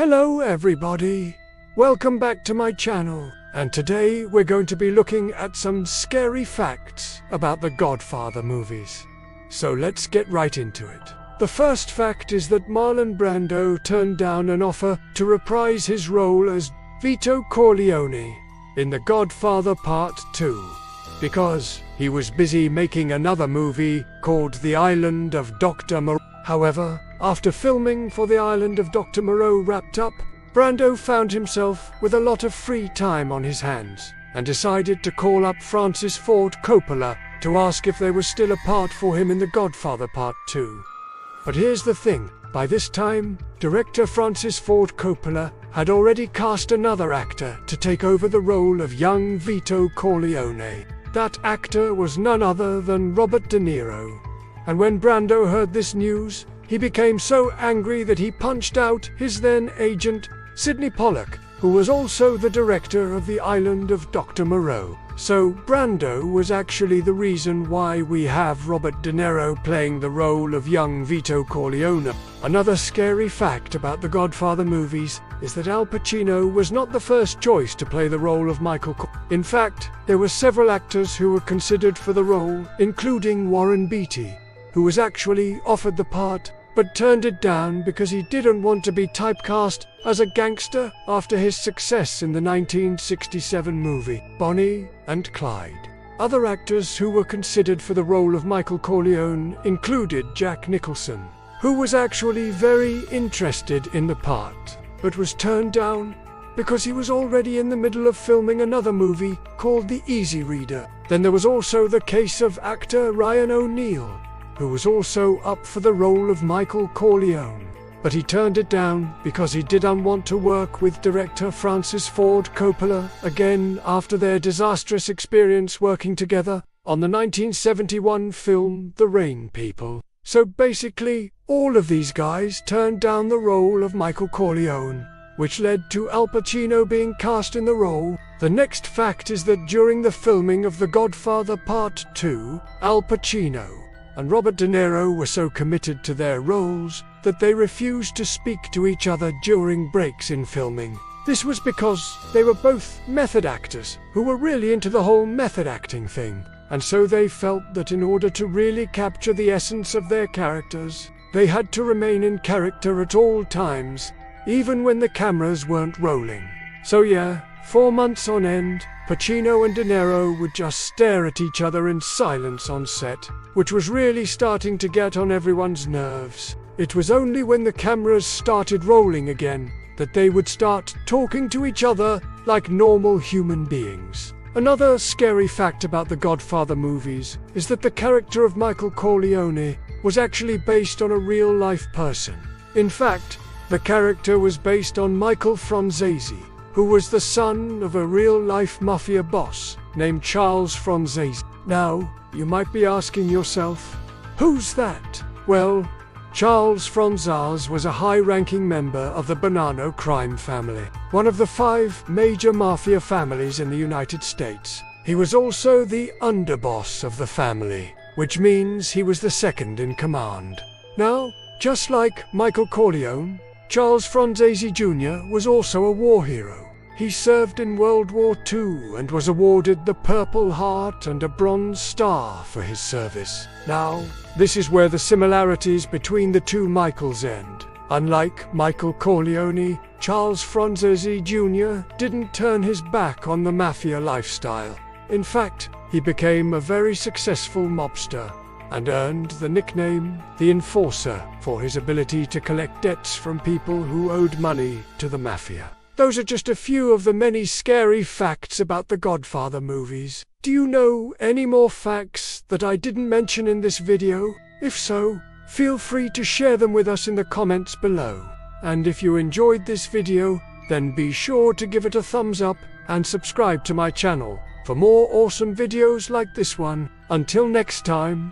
Hello everybody, welcome back to my channel, and today we're going to be looking at some scary facts about the Godfather movies. So let's get right into it. The first fact is that Marlon Brando turned down an offer to reprise his role as Vito Corleone in The Godfather Part 2 because he was busy making another movie called The Island of Dr. Moreau. However, after filming for The Island of Dr. Moreau wrapped up, Brando found himself with a lot of free time on his hands and decided to call up Francis Ford Coppola to ask if there was still a part for him in The Godfather Part 2. But here's the thing, by this time, director Francis Ford Coppola had already cast another actor to take over the role of young Vito Corleone. That actor was none other than Robert De Niro. And when Brando heard this news, he became so angry that he punched out his then agent, Sidney Pollack, who was also the director of The Island of Dr. Moreau. So Brando was actually the reason why we have Robert De Niro playing the role of young Vito Corleone. Another scary fact about the Godfather movies is that Al Pacino was not the first choice to play the role of Michael Corleone. In fact, there were several actors who were considered for the role, including Warren Beatty, who was actually offered the part, but turned it down because he didn't want to be typecast as a gangster after his success in the 1967 movie, Bonnie and Clyde. Other actors who were considered for the role of Michael Corleone included Jack Nicholson, who was actually very interested in the part, but was turned down because he was already in the middle of filming another movie called The Easy Reader. Then there was also the case of actor Ryan O'Neal, who was also up for the role of Michael Corleone, but he turned it down because he didn't want to work with director Francis Ford Coppola again after their disastrous experience working together on the 1971 film The Rain People. So basically, all of these guys turned down the role of Michael Corleone, which led to Al Pacino being cast in the role. The next fact is that during the filming of The Godfather Part 2, Al Pacino and Robert De Niro were so committed to their roles that they refused to speak to each other during breaks in filming. This was because they were both method actors who were really into the whole method acting thing, and so they felt that in order to really capture the essence of their characters, they had to remain in character at all times, even when the cameras weren't rolling. So yeah, 4 months on end, Pacino and De Niro would just stare at each other in silence on set, which was really starting to get on everyone's nerves. It was only when the cameras started rolling again that they would start talking to each other like normal human beings. Another scary fact about the Godfather movies is that the character of Michael Corleone was actually based on a real-life person. In fact, the character was based on Michael Franzese, who was the son of a real-life mafia boss named Charles Franzese. Now, you might be asking yourself, who's that? Well, Charles Franzese was a high-ranking member of the Bonanno crime family, one of the 5 major mafia families in the United States. He was also the underboss of the family, which means he was the second in command. Now, just like Michael Corleone, Charles Franzese Jr. was also a war hero. He served in World War II and was awarded the Purple Heart and a Bronze Star for his service. Now, this is where the similarities between the two Michaels end. Unlike Michael Corleone, Charles Franzese Jr. didn't turn his back on the mafia lifestyle. In fact, he became a very successful mobster and earned the nickname The Enforcer for his ability to collect debts from people who owed money to the mafia. Those are just a few of the many scary facts about the Godfather movies. Do you know any more facts that I didn't mention in this video? If so, feel free to share them with us in the comments below. And if you enjoyed this video, then be sure to give it a thumbs up and subscribe to my channel for more awesome videos like this one. Until next time.